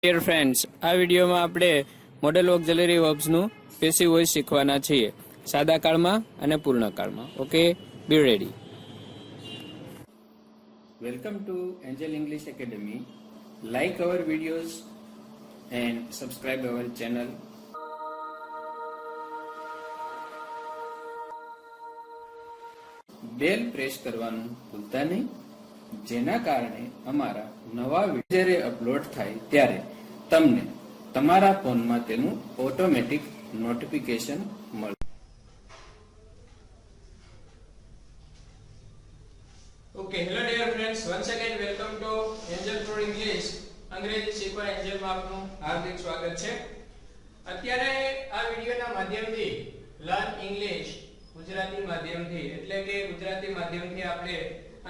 Dear friends, આ વિડીયોમાં આપણે મોડેલ ઓક્ઝિલરી વર્બ્સનું પેસિવ વોઇસ શીખવાના છીએ, સાદા કાળમાં અને પૂર્ણ કાળમાં. Okay, be ready. Welcome to Angel English Academy. Like our videos and subscribe our channel. Bell press કરવાનું ભૂલતા નહીં, જેના કારણે અમારા નવા વિડીયો અપલોડ થાય ત્યારે તમને તમારા ફોનમાં તેનું ઓટોમેટિક નોટિફિકેશન મળે. Okay, hello dear friends, once again welcome to Angel for English. અંગ્રેજી શીખવા એન્જલમાં આપનું હાર્દિક સ્વાગત છે. અત્યારે આ વિડિયોના માધ્યમથી લર્ન ઇંગ્લિશ ગુજરાતી માધ્યમથી એટલે કે ગુજરાતી માધ્યમથી આપણે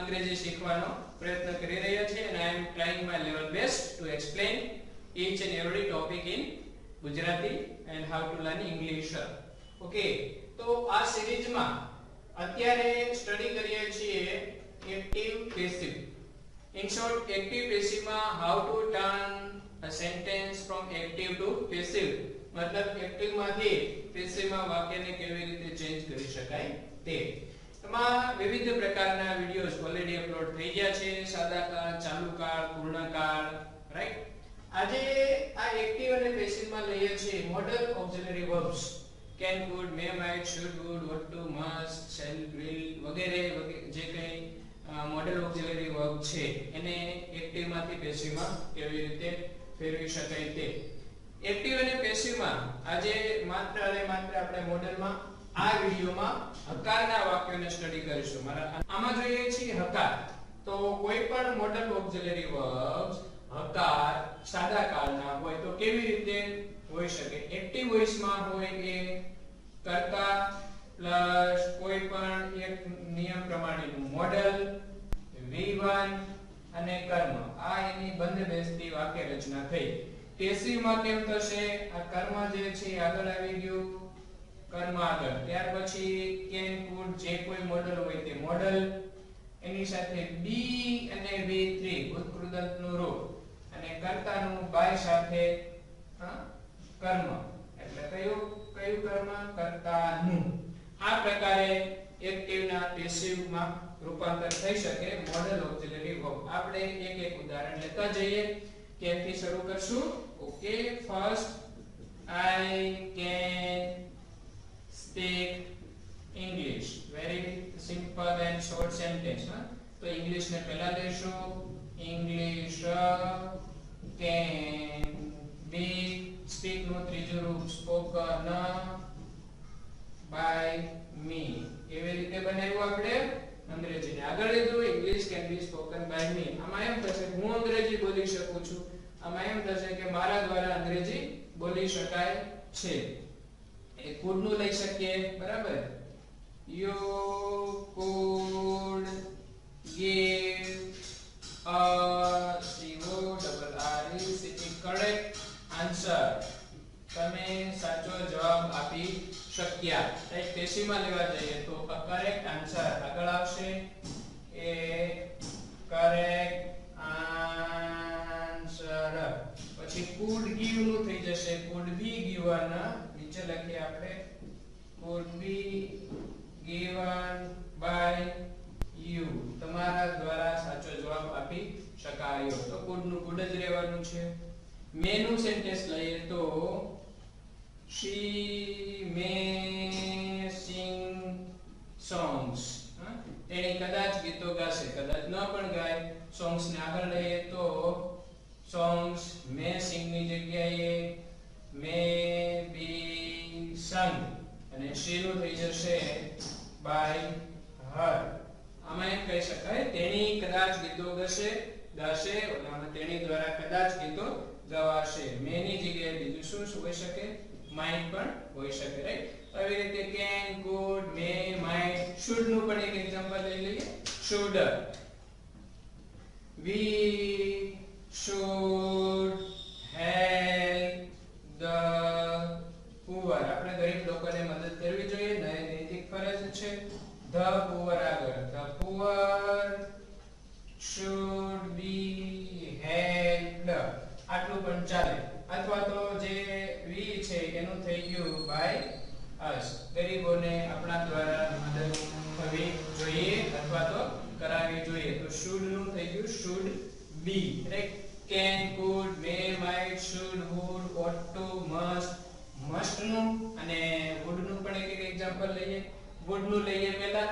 અંગ્રેજી શીખવાનો પ્રયત્ન કરી રહ્યા છીએ and I am trying my level best to explain each and every topic in Gujarati and how to learn English. Okay, તો આ સિરીઝમાં અત્યારે સ્ટડી કરીએ છીએ active passive. In short, active passive માં how to turn a sentence from active to passive, મતલબ active માંથી passive માં વાક્યને કેવી રીતે ચેન્જ કરી શકાય તે. એમાં વિવિધ પ્રકારના વિડિયોઝ ઓલરેડી અપલોડ થઈ ગયા છે, સાદા કાળ, ચાલુ કાળ, પૂર્ણ કાળ, રાઈટ. આજે આ એક્ટિવ અને પેસિવ માં લઈએ છીએ model auxiliary verbs can, could, may, might, should, would, ought to, must, shall, will વગેરે જે કંઈ મોડલ ઓક્ઝિલરી વર્બ છે એને એક્ટિવ માંથી પેસિવ માં કેવી રીતે ફેરવી શકાય તે. એક્ટિવ અને પેસિવ માં આજે માત્ર અને માત્ર આપણે મોડલમાં આ વિડિયોમાં હકારના વાક્યોને સ્ટડી કરીશું. આમાં જોઈએ છીએ હકાર. તો કોઈ પણ મોડલ ઓક્ઝિલરી વર્બ્સ હકાર સાદા કાળના હોય તો કેવી રીતે હોઈ શકે. એક્ટિવ વોઇસમાં હોય એ કર્તા પ્લસ કોઈ પણ એક નિયમ પ્રમાણેનું મોડલ V1 અને કર્મ. આ એની બંધ બેસતી વાક્ય રચના થઈ. પેસિવ માં કેમ થશે? આ કર્મ જે છે આગળ આવી ગયું, કર્મ આગળ, ત્યાર પછી કેન, કુડ જે કોઈ મોડલ હોય તે મોડલ, એની સાથે બી અને V3 ભૂતકૃદંતનું રૂપ અને કર્તાનું બાય સાથે કર્મ. એટલે કયું કર્મ? કર્તાનું. આ પ્રકારે એક્ટિવ ના પેસિવ માં રૂપાંતર થઈ શકે મોડલ ઓક્ઝિલરી વર્બ. આપણે એક ઉદાહરણ લેતા જઈએ. કેનથી શરૂ કરશું. Okay, first I can speak English. Very simple and short sentence. તો ઇંગ્લિશ ને પહેલા લેશું. English can be, speak નું ત્રીજું રૂપ spoken by me. એવી રીતે બનાવ્યું આપણે અંગ્રેજીને. આગળ લીધું English can be spoken by me. આમાં એમ થશે હું અંગ્રેજી બોલી શકું છું. આમાં એમ થશે કે મારા દ્વારા અંગ્રેજી બોલી શકાય છે. એ could નું લઈ શકીએ, બરાબર. You could give correct answer. તમે સાચો જવાબ આપી શક્યા. રાઈટ. પેસિવ માં લેવા જઈએ તો કરેક્ટ આન્સર આગળ આવશે. એ કરેક્ટ આન્સર. પછી could give નું થઈ જશે could be given. નીચે લખીએ આપણે could be given by you. તમારા દ્વારા સાચો જવાબ આપી શકાયો. તો could નું could જ રહેવાનું છે. may નું સેન્ટેન્સ લઈએ તો she may sing songs. તેણી કદાચ ગીતો ગાશે, કદાચ ન પણ ગાય. songs ને આગળ લઈએ તો songs may sing ની જગ્યાએ may be sung અને she નું થઈ જશે by her. આમાં એમ કહી શકાય તેણી કદાચ ગીતો ગાશે ઓલામાં તેણી દ્વારા કદાચ ગીતો ગવાશે. may ની જગ્યાએ બીજું શું હોઈ શકે? might પણ હોઈ શકે, રાઈટ. આવી રીતે can, could, may, might, should નું પણ એક એક્ઝામ્પલ લઈ લઈએ. should, we should help the poor. આપણે ગરીબ લોકોને મદદ કરવી જોઈએ, નૈતિક ફરજ છે. the poor આગળ the poor should be helped. આટલું પણ ચાલે. સાથે અથવા તો જે વી છે એનું થઈ ગયું બાય અસ. ગરીબોને આપણા દ્વારા મદદ થવી જોઈએ અથવા તો કરાવવી જોઈએ. તો શુડ નું થઈ ગયું should be, right? Can, could, may, might, should, would, ought to, must. Must નું અને વુડ નું પણ એક એક્ઝામ્પલ લઈએ. વુડ નું લઈએ પહેલા.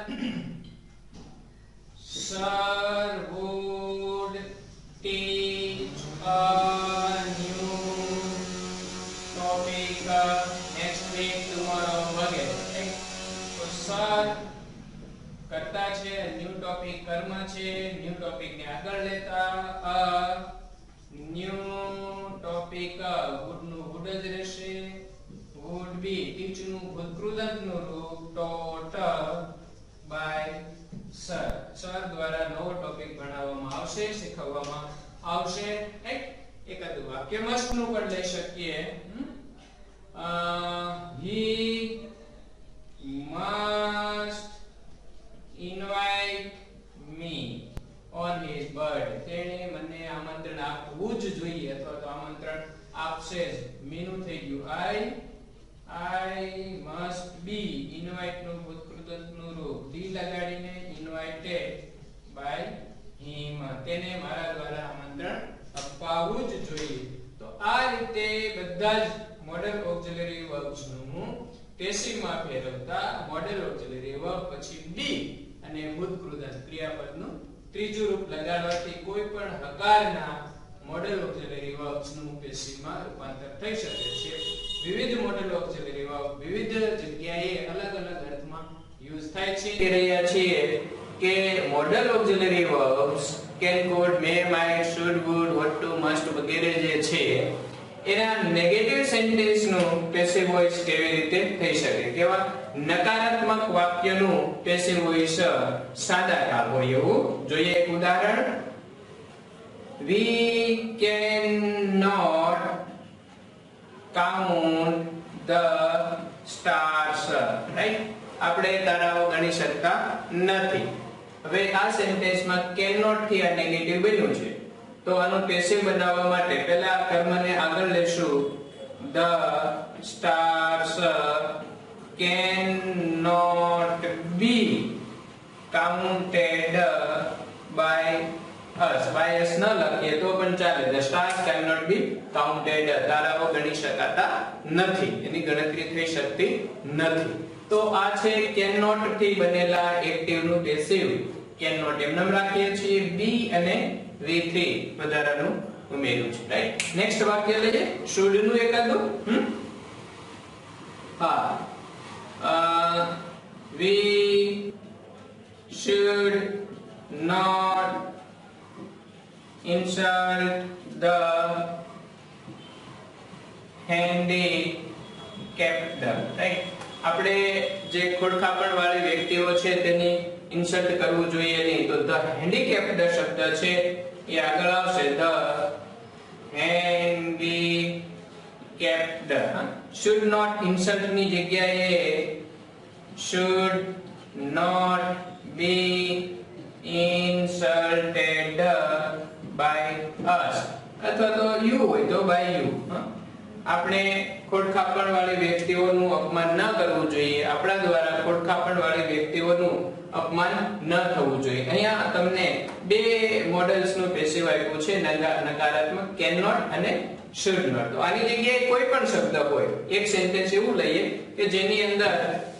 Sir would teach a new topic next week tomorrow વગેરે. તો સર કરતા છે, ન્યુ ટોપિક કર્મ છે, ન્યુ ટોપિક ને આગળ લેતા ન્યુ ટોપિક વુડ નું વુડ જ રહેશે. વુડ બી ટીચ નું ભૂતકૃદંત નું રૂપ ટોટ બાય સર. સર દ્વારા નવો ટોપિક ભણાવવામાં આવશે, શીખવવામાં આવશે. એકાદું વાક્ય મસ્ટ નું પણ લઈ શકીએ. he must invite me on his birthday. તેણે મને આમંત્રણ આપવું જ જોઈએ અથવા તો આમંત્રણ આપશે જ. મી નું થઈ ગયું I must be. invite નું ભૂતકૃદંત નું રૂપ ડી લગાડીને invited by him. તેને મારા દ્વારા આમંત્રણ અપાવવું જ જોઈએ. તો આ રીતે બધા જ મોડલ ઓક્સિલરી વર્બ્સ નું પેસિવ માં ફેરવતા મોડલ ઓક્સિલરી વર્બ પછી ડી અને ભૂતકૃદંત ક્રિયાપદનું ત્રીજું રૂપ લગાડવાથી કોઈ પણ હકારના મોડલ ઓક્સિલરી વર્બ્સ નું પેસિવ માં રૂપાંતર થઈ શકે છે. વિવિધ મોડલ ઓક્સિલરી વર્બ વિવિધ જગ્યાએ અલગ અલગ અર્થમાં યુઝ થાય છે. કે રહ્યા છીએ કે modal auxiliary verbs can, could, may, might, should, would, ought to, must વગેરે જે છે એના નેગેટિવ સેન્ટેન્સ નું પેસિવ વોઇસ કેવી રીતે થઈ શકે? કેવા? નકારાત્મક વાક્યનું પેસિવ વોઇસ સાદા કાળ હોય એવું જોઈએ. એક ઉદાહરણ, we cannot count the stars, right? આપણે તારાઓ ગણી શકતા નથી. હવે આ સેન્ટેન્સમાં cannot થી આ નેગેટિવ બન્યું છે. તો આનું પેસિવ બનાવવા માટે પહેલા આ કર્મને આગળ લેશું. the stars cannot be counted by us. by us ન લખીએ તો પણ ચાલે. the stars cannot be counted. તારાઓ ગણી શકાતા નથી, એની ગણતરી થઈ શકતી નથી. તો આ છે cannot થી બનેલા એક્ટિવ નું પેસિવ. cannot એમ નામ રાખીએ છીએ. બી અને v3 વધારાનું ઉમેર્યું છે, રાઈટ? નેક્સ્ટ વાક્ય લઈએ. should નું એકાદું. હા, we should not insult the handicapped, right? આપણે જે ખોડખાપણ વાળી વ્યક્તિઓ છે તેની ઇન્સલ્ટ કરવું જોઈએ નહીં. તો ધ હેન્ડીકેપ્ડ શબ્દ છે એ આગળ આવશે. The handicapped. should not insult ની જગ્યાએ should not be insulted by us અથવા તો you હોય તો by you. આપણે ખોડખાપણ વાળી વ્યક્તિઓનું અપમાન ન કરવું જોઈએ. આપણા દ્વારા ખોડખાપણ વાળી વ્યક્તિઓનું અપમાન ન થવું જોઈએ. અહીંયા તમને બે મોડલ્સ નું પેસિવ આપ્યું છે, નકારાત્મક cannot અને should not. તો આની જગ્યાએ કોઈ પણ શબ્દ હોય, એક સેન્ટેન્સ એવું લઈએ કે જેની અંદર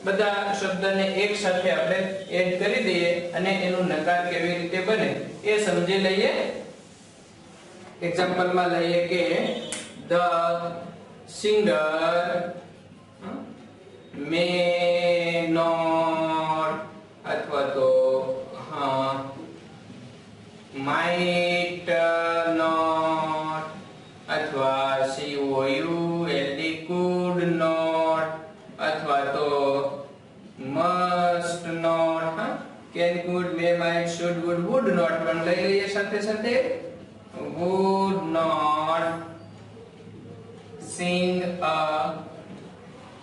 બધા શબ્દને એક સાથે આપણે એડ કરી દઈએ અને એનું નકાર કેવી રીતે બને એ સમજી લઈએ. એક્ઝામ્પલમાં લઈએ કે the singer may not અથવા તો might not અથવા could not અથવા તો must not, can, could, may, might, should, would not પણ લઈ લઈએ સાથે સાથે. would not sing a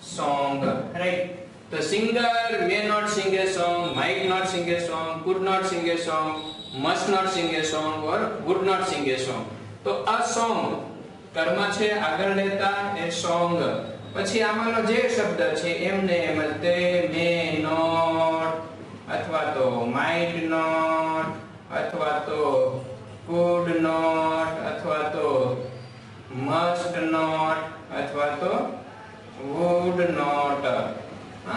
song, right? The singer may not sing a song, might not sing a song, could not sing a song, must not sing a song or would not sing a song. તો આ song કર્મ છે આગળ લેતા એ song, પછી આમાંનો જે શબ્દ છે એમને એમ જ તે મે નોટ અથવા તો માઇટ નોટ અથવા તો could not અથવા તો must not અથવા તો would not. હા,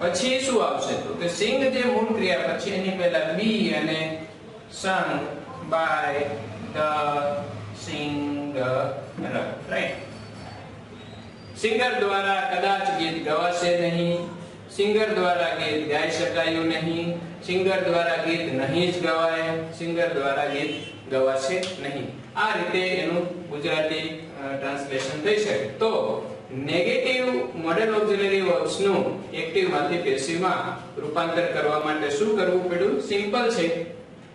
પછી શું આવશે તો કે સિંગ જે મૂળ ક્રિયાપદ છે એની પહેલા બી અને sung by the singer, right. Singer દ્વારા કદાચ ગીત ગવાશે નહીં, સિંગર દ્વારા ગીત ગાઈ શકાયું નહીં, સિંગર દ્વારા ગીત નહીં જ ગવાય, સિંગર દ્વારા ગીત ગવાશે નહીં. આ રીતે એનું ગુજરાતી ટ્રાન્સલેશન થઈ શકે. તો નેગેટિવ મોડલ ઓક્સિલરી વર્બ્સ નું એક્ટિવ માંથી પેસિવ માં રૂપાંતર કરવા માટે શું કરવું પડ્યું? સિમ્પલ છે.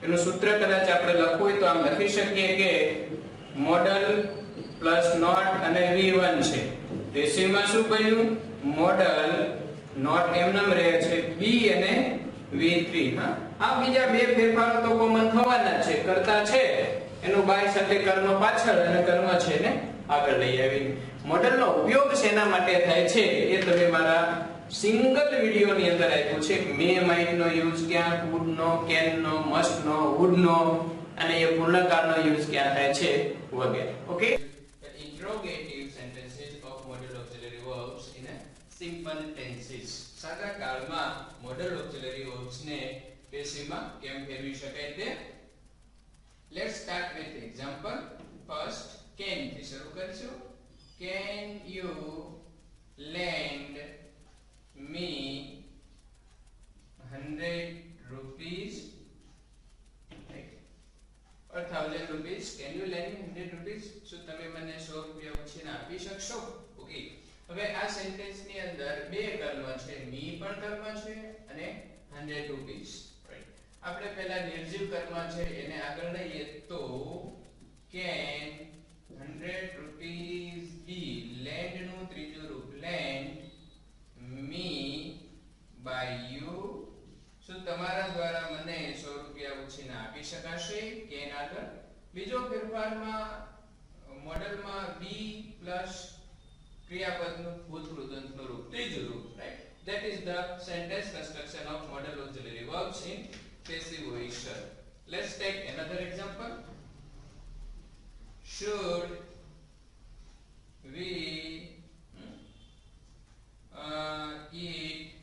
એનું સૂત્ર કદાચ આપણે લખવું હોય તો આમ લખી શકીએ કે મોડલ પ્લસ નોટ અને V1 છે. પેસિવ માં શું બન્યું? મોડલ નોટ એમ નામ રહે છે, બી અને V3. હા, આ બીજા બે ફેરફારો તો કોમન થવાના છે. કર્તા છે એનું બાય સાથે કર્મ પાછળ અને કર્મ છે ને આગળ લઈ આવી. મોડલનો ઉપયોગ શેના માટે થાય છે એ તમે મારા સિંગલ વિડિયોની અંદર આપ્યું છે. મે માઇટ નો યુઝ ક્યાં, could નો, can નો, must નો, would નો, અને એ પૂર્ણકાળનો યુઝ ક્યાં થાય છે વગેરે. Okay, interrogative sentences of modal auxiliary verbs in a simple tenses. સાદા કાળમાં મોડલ ઓક્સિલરી વર્બ્સ ને પેસિવમાં કેમ ફેરવી શકાય તે. Let's start with example. First can થી શરૂ કરીશું. Can you lend me 100 rupees or 1000 rupees? Can you lend me 100 rupees? શું તમે મને 100 રૂપિયા ઉછીને આપી શકશો? ઓકે, હવે આ સેન્ટેન્સ ની અંદર બે કર્મ છે, મી પણ કર્મ છે અને 100 રૂપીસ. રાઈટ, આપણે પહેલા નિર્જીવ કર્મ છે એને આગળ લઈએ તો can 100 rupees be lend નું ત્રીજું રૂપ lend me by you. શું તમારા દ્વારા મને 100 રૂપિયા ઉછીને આપી શકાશે? કેન આગળ. બીજો ફેરફારમાં મોડલમાં be પ્લસ ક્રિયાપદનું ભૂતકૃદંતનું રૂપ, ત્રીજું રૂપ. Right, that is the sentence construction of model auxiliary verbs in passive voice. Let's take another example. Should we eat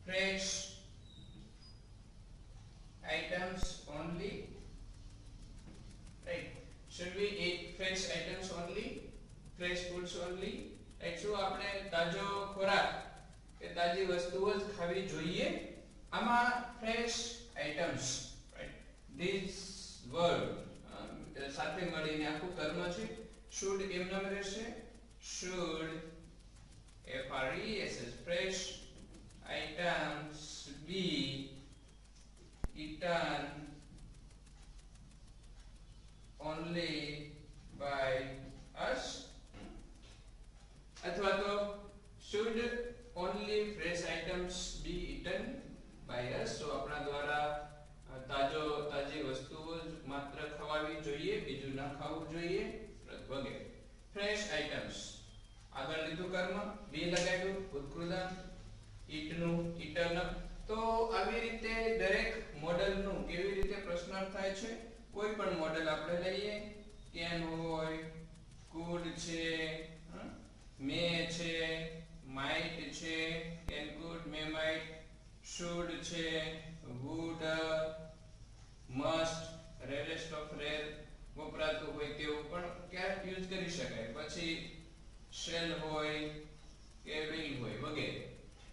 fresh items only? Right, should we eat fresh items only, fresh foods only? Right, શું આપણે તાજો ખોરાક કે તાજી વસ્તુઓ જ ખાવી જોઈએ? આમાં fresh items, right, this word સાથે મળીને આખું કર્મ છે. should એમ નામ રહેશે, should FRESH, fresh items be eaten only by us? અથવા તો should only fresh items be eaten by us? તો આપણા દ્વારા તાજી વસ્તુઓ જ માત્ર ખવાવી જોઈએ, બીજું ના ખાવું જોઈએ વગેરે. ફ્રેશ આઇટમ્સ આગળ લીધું કર્મ, બી લગાડ્યું, ઉત્કૃદન, ઈટનું, ઈટન. તો આવી રીતે દરેક મોડલનું કેવી રીતે પ્રશ્નાર્થ થાય છે? કોઈ પણ મોડલ આપણે લઈએ, કેન હોય, કુડ છે, મે છે, માઇટ છે, can could may might, should છે, would, must, rarest of rare વપરાતું હોય તેવું પણ ક્યારેક યુઝ કરી શકાય. પછી shall હોય કે will હોય વગેરે.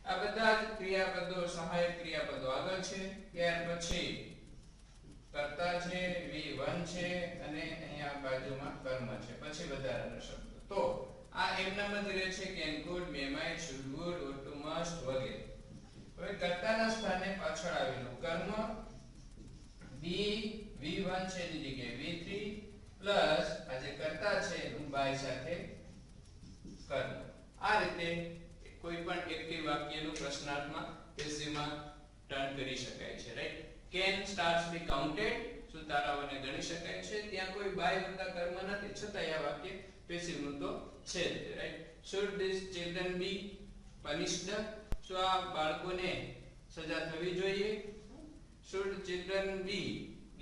આ બધા જ ક્રિયાપદો, સહાયક ક્રિયાપદો આગળ છે. ત્યાર પછી કર્તા છે, V1 છે અને અહીંયા બાજુમાં કર્મ છે, પછી વધારાના શબ્દો. તો આ એમનામ જ રહે છે, can, could, may, might, should, would, ought to, must વગેરે. હવે કર્તાના સ્થાને પાછળ આવેલું કર્મ બી V1 છે એની જગ્યાએ V3 પ્લસ આ જે કર્તા છે એનું બાય સાથે કર્મ. આ રીતે કોઈ પણ એક્ટિવ વાક્યનું પ્રશ્નાર્થમાં પેસિવમાં ટર્ન કરી શકાય છે. Right, can stars be counted, શું તારાઓને ગણી શકાય છે? ત્યાં કોઈ બાય વત્તા કર્મ નથી, છતાંય આ વાક્ય પેસિવ નું તો છે જ, right? Should this children be punished, શું આ બાળકોને સજા થવી જોઈએ? Should children be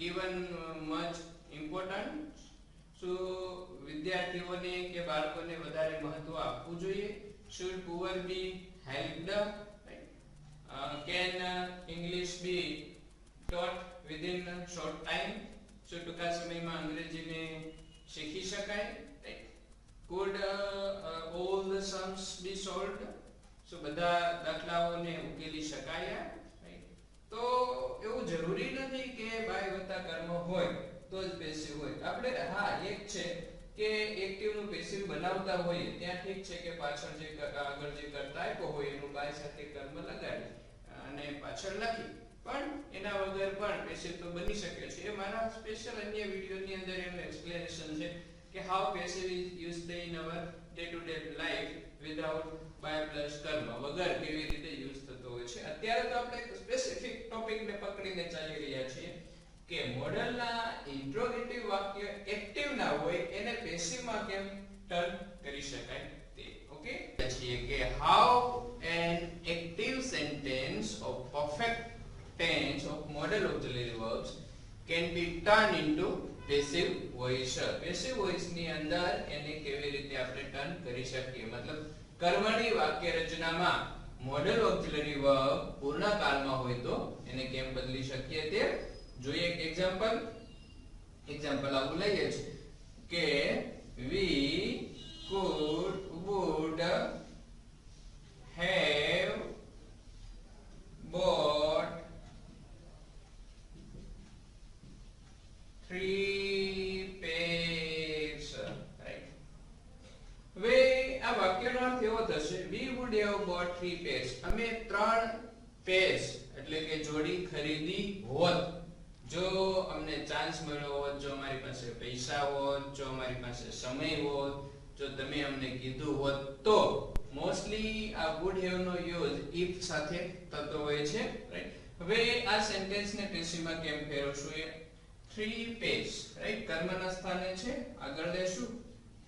given much importance, શું વિદ્યાર્થીઓને કે બાળકોને વધારે મહત્વ આપવું જોઈએ? should poor be helped, can English be taught within a short time, શું ટૂંકા સમયમાં અંગ્રેજીને શીખી શકાય? could all the sums be solved, શું બધા દાખલાઓને ઉકેલી શકાયા? તો એવું જરૂરી નથી કે બાય વત્તા કર્મ હોય તો જ પેસિવ હોય. આપણે હા એક છે કે એક્ટિવ નું પેસિવ બનાવતા હોઈએ ત્યાં ઠીક છે કે પાછળ જે આગળ જે કરતા આપ્યો હોય એનું બાય સાથે કર્મ લગાડી અને પાછળ લખી, પણ એના વગર પણ પેસિવ તો બની શકે છે. એ મારા સ્પેશિયલ અન્ય વિડિયોની અંદર એનું એક્સપ્લેનેશન છે કે how passive is used in our day to day life without by plus કર્મ વગર કેવી રીતે યુઝ થતો હોય છે. અત્યારે તો આપણે એક સ્પેસિફિક ટોપિકને પકડીને ચાલી રહ્યા છીએ કે મોડલના ઇન્ટ્રોગેટિવ વાક્ય એક્ટિવ ના હોય એને પેસિવમાં કેમ ટર્ન કરી શકાય તે. ઓકે, છીએ કે how an active sentence of perfect tense of modal auxiliary verbs can be turned into passive voice. Passive voice ની અંદર એને કેવી રીતે આપણે ટર્ન કરી શકીએ, મતલબ કર્મની વાક્ય રચનામાં મોડલ ઓક્સિલરી વર્બ પૂર્ણકાળમાં હોય તો એને કેમ બદલી શકીએ તે જોઈએ. એક એક્ઝામ્પલ આવું લઈએ છે કે we would have bought 3 pairs, right? હવે આ વાક્યનો અર્થ એવો થશે we would have bought 3 pairs, અમે 3 pairs એટલે કે જોડી ખરીદી હોત જો અમને ચાન્સ મળ્યો હોત, જો અમારી પાસે પૈસા હોત, જો અમારી પાસે સમય હોત, જો તમે અમને કીધું હોત તો. મોસ્ટલી આ would have નો યુઝ if સાથે થતો હોય છે, રાઈટ? હવે આ સેન્ટેન્સને પેસિવમાં કેમ ફેરવશું? 3 pairs, રાઈટ? કર્મના સ્થાને છે, આગળ લેશું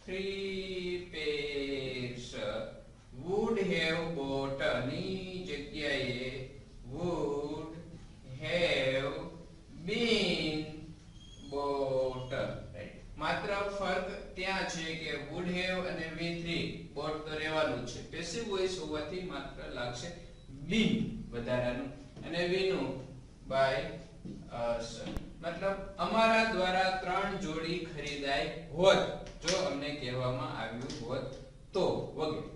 3 pairs. would have bought ની જગ્યાએ would have been bought, right? માત્ર ફરક ત્યાં છે કે would have અને we3 bought તો રહેવાનું છે. પેસિવ વોઇસ હોવાથી માત્ર લાગશે been વધારાનું અને we નું by us, મતલબ અમારા દ્વારા 3 જોડી ખરીદાઈ હોત જો અમને કહેવામાં આવ્યું હોત તો વગેરે.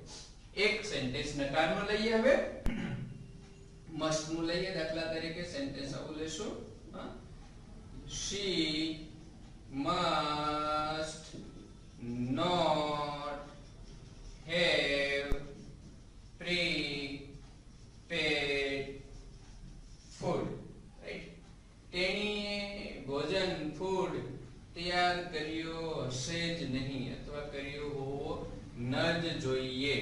એક સેન્ટેન્સ નકારમાં લઈએ. હવે મસ્ટ નું લઈએ. દાખલા તરીકે સેન્ટેન્સ આવું લેશું, she must not have prepared food, right? તેણીએ ભોજન ફૂડ તૈયાર કર્યો હશે જ નહીં અથવા કર્યો હોવો ન જ જોઈએ.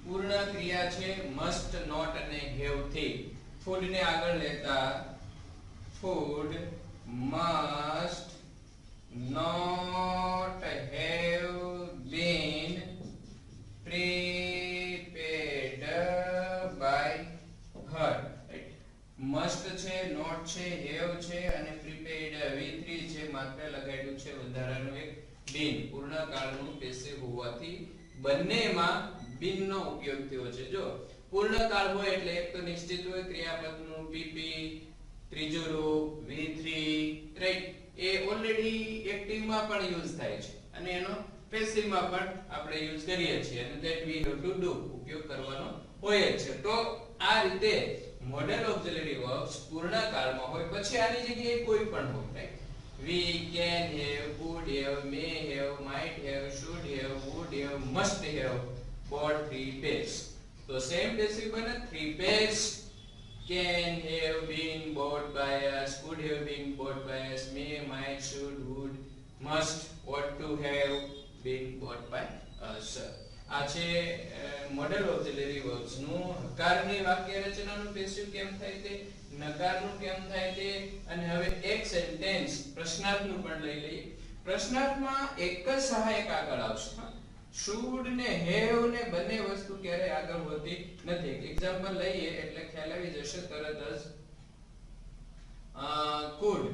પૂર્ણ ક્રિયા છે must not અને have થી. ફૂડ ને આગળ લેતા food must not have been prepared by her, right? must છે, not છે, have છે અને prepared v3 છે, માત્ર લગાડ્યું છે વધારાનું એક been. પૂર્ણકાળનું પેસિવ હોવાથી બંનેમાં been નો ઉપયોગ થયો છે. જો પૂર્ણકાળ હોય એટલે એક તો નિશ્ચિત હોય ક્રિયાપદનું pp, ત્રીજો રૂપ v3, રાઈટ? એ ઓલરેડી એક્ટિવમાં પણ યુઝ થાય છે અને એનો પેસિવમાં પણ આપણે યુઝ કરીએ છીએ અને that we have to do ઉપયોગ કરવાનો હોય જ છે. તો આ રીતે મોડલ ઓક્સિલરી વર્બ્સ પૂર્ણકાળમાં હોય પછી આની જગ્યાએ કોઈ પણ હોય, right? we can have, could have, may have, might have, should have, would have, must have bought 3 pairs. તો સેમ પેસિવ બને 3 pairs can have been bought by us, could have been bought by us, may, might, should, would, must, ought to have been bought by us. આ છે model auxiliary verbs નું હકારની વાક્ય રચનાનું passive કેમ થાય તે નકારનું કેમ થાય તે, અને હવે એક સેન્ટેન્સ પ્રશ્નાર્થનું પણ લઈ લઈએ. પ્રશ્નાર્થમાં એક જ સહાયક આગળ આવશે. શુડ ને હેવ ને બંને વસ્તુ ક્યારે આગળ હોતી નથી. એક્ઝામ્પલ લઈએ એટલે ખ્યાલ આવી જશે તરત જ. could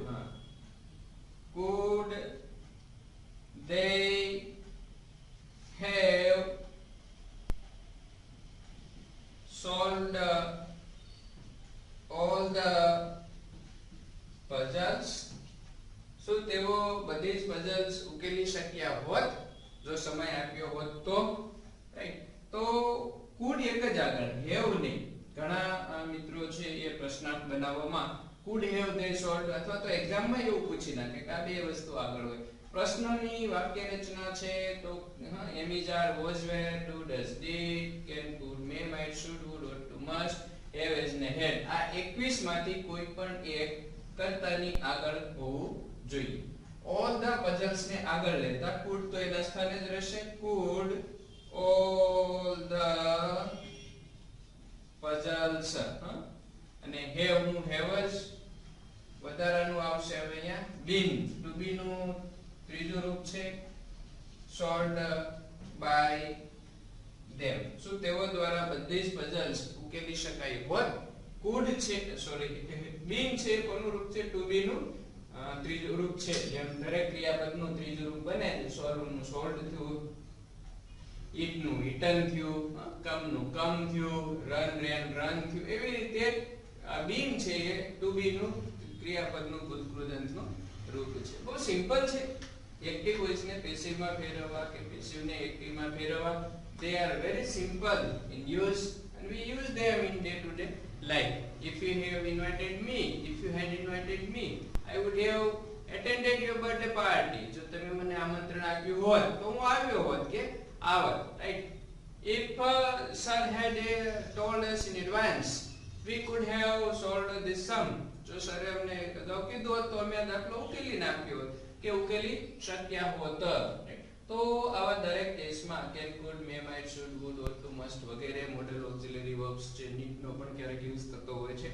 could they have solved all the puzzles? શું તેઓ બધી જ puzzles ઉકેલી શક્યા હોત જો સમય આપ્યો હોત તો? રાઈટ. તો could એક જ આગળ, have નહીં. ઘણા મિત્રો છે એ પ્રશ્નાર્થ બનાવવામાં could have they solved અથવા તો એક્ઝામ માં એવું પૂછી નાખે કે આ બે વસ્તુ આગળ હોય. પ્રશ્નની વાક્ય રચના છે તો am is are was were do does did can could may might should would ought to must have has ને had આ 21 માંથી કોઈ પણ એક કર્તાની આગળ હોવું જોઈએ. all the puzzles ને આગળ લેતા could તો એના સ્થાને જ રહેશે. could all the puzzles અને have નું have જ વધારાનું આવશે. હવે અહીંયા been to be નું ત્રીજું રૂપ છે solved by them. શું તેઓ દ્વારા બધી જ puzzles ઉકેલી શકાય હોત? could છે been છે કોનું રૂપ છે? to be નું ત્રીજું રૂપ છે. જેમ દરેક ક્રિયાપદનું ત્રીજું રૂપ બને છે. solve નું solved થયું, eat નું eaten થયું, come નું come થયું, run ran run થયું. એવી રીતે been છે એ to be નું ક્રિયાપદનું કૃદંતનું રૂપ છે. બહુ સિમ્પલ છે. એક્ટિવ વોઇસ ને પેસિવ માં ફેરવવા કે પેસિવ ને એક્ટિવ માં ફેરવવા, they are very simple in use and we use them in day to day life. If you have invited me, if you had invited me, I would have attended your birthday party. જો તમે મને આમંત્રણ આપ્યું હોત તો હું આવ્યો હોત કે આવત. Right. If sir had told us in advance, we could have solved this sum. જો સરે અમને અગાઉ કીધું હોત તો અમે આ દાખલો ઉકેલી નાખ્યો હોત કે ઉકેલી શક્યા હોત. તો આવા દરેક કેસમાં can could may might should would ought to must વગેરે મોડલ ઓક્સિલરી વર્બ્સ છે need નો પણ ક્યારેક યુઝ થતો હોય છે.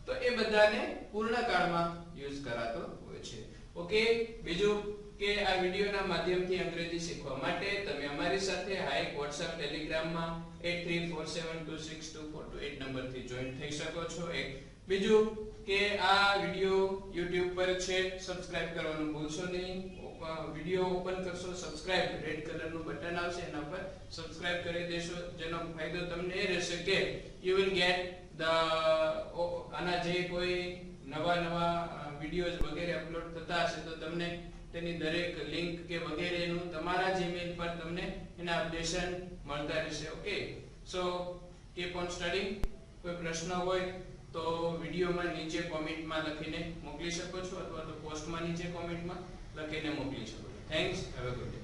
તો એ બધાને પૂર્ણકાળમાં યુઝ કરાતો હોય છે. ઓકે. બીજું કે આ વિડિયોના માધ્યમથી અંગ્રેજી શીખવા માટે તમે અમારી સાથે હાઈક WhatsApp ટેલિગ્રામમાં 8347262428 નંબરથી જોઈન થઈ શકો છો. એક બીજું કે આ વિડિયો YouTube પર છે, સબસ્ક્રાઇબ કરવાનું ભૂલશો નહીં. વિડિયો ઓપન કરશો, સબસ્ક્રાઇબ રેડ કલરનું બટન આવશે એના પર સબસ્ક્રાઇબ કરી દેશો. જેનો ફાયદો તમને એ રહેશે કે યુ વિલ ગેટ ધ આના જે કોઈ નવા વિડિયોઝ વગેરે અપલોડ થતા હશે તો તમને તેની દરેક લિંક કે વગેરેનું તમારા જીમેલ પર તમને એના અપડેશન મળતા રહેશે. Okay. So keep on studying. કોઈ પ્રશ્ન હોય તો વિડિયોમાં નીચે કોમેન્ટમાં લખીને મોકલી શકો છો અથવા તો પોસ્ટમાં નીચે કોમેન્ટમાં લખીને મોકલી શકો છો. Thanks. Have a good day.